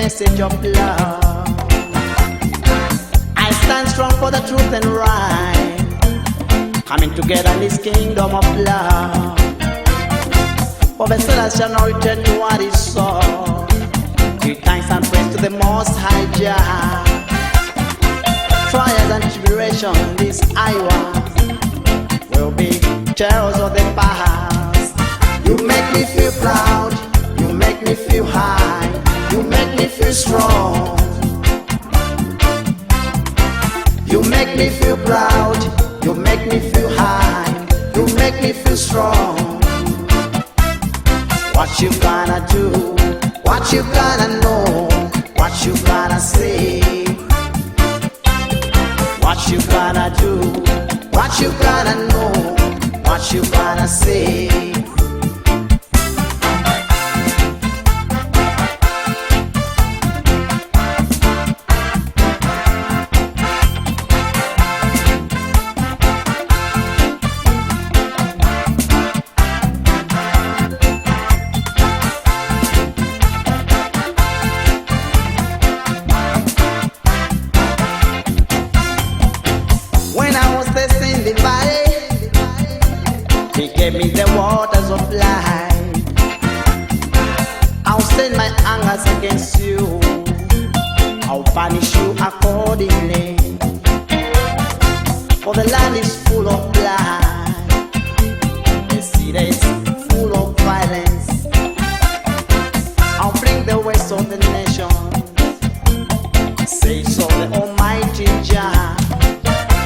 message of love. I stand strong for the truth and right, coming together in this kingdom of love. For the sinners shall not return to what is so. Give thanks and praise to the Most High Jah. Trials and tribulation, this hour will be tales of the past. You make me feel proud, you make me feel high, you make me feel strong. You make me feel proud, you make me feel high, you make me feel strong. What you gonna do? What you gonna know? What you gonna say? What you gonna do? What you gonna know? What you gonna say? He gave me the waters of life. I'll send my angers against you, I'll punish you accordingly. For the land is full of blood, the city is full of violence. I'll bring the waste of the nation, say so the Almighty Jah.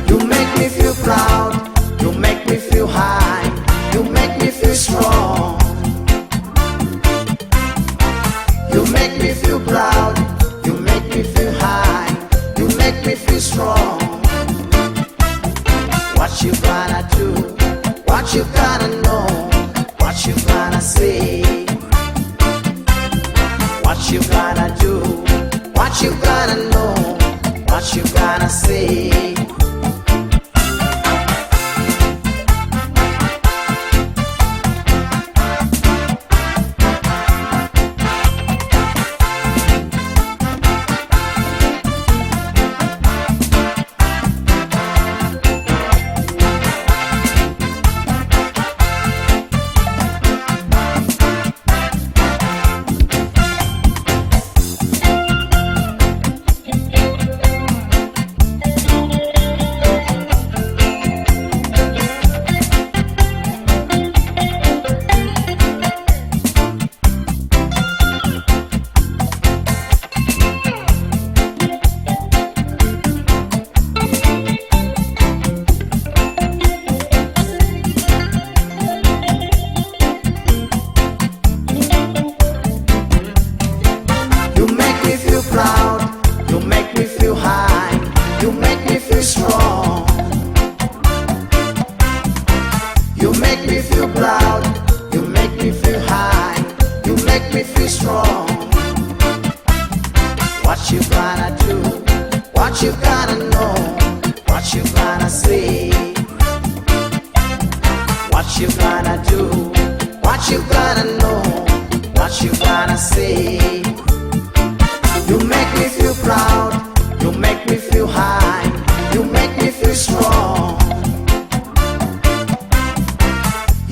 You make me feel proud, you make me feel high, you make me feel strong. You make me feel proud, you make me feel high, you make me feel strong. What you gonna do? What you gonna know? What you gonna say? What you gonna do? What you gonna know? What you gonna say? You make me feel high, you make me feel strong. You make me feel proud, you make me feel high, you make me feel strong. What you gonna do? What you gonna know? What you gonna say? What you gonna do? What you gonna know? What you gonna say? You make me feel proud, you make me feel high, you make me feel strong.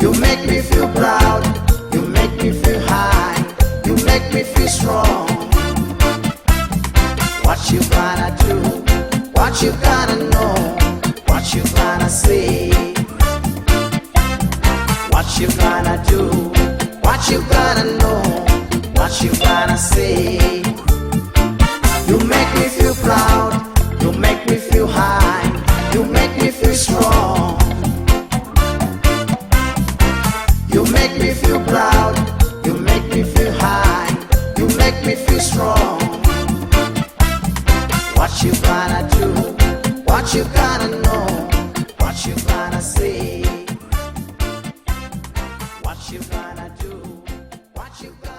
You make me feel proud, you make me feel high, you make me feel strong. What you gonna do? What you gonna know? What you gonna say? What you gonna do? What you gonna know? What you gonna say? You make me feel proud, you make me feel high, you make me feel strong. You make me feel proud, you make me feel high, you make me feel strong. What you gonna do? What you gonna know? What you gonna say? What you gonna do? What you gonna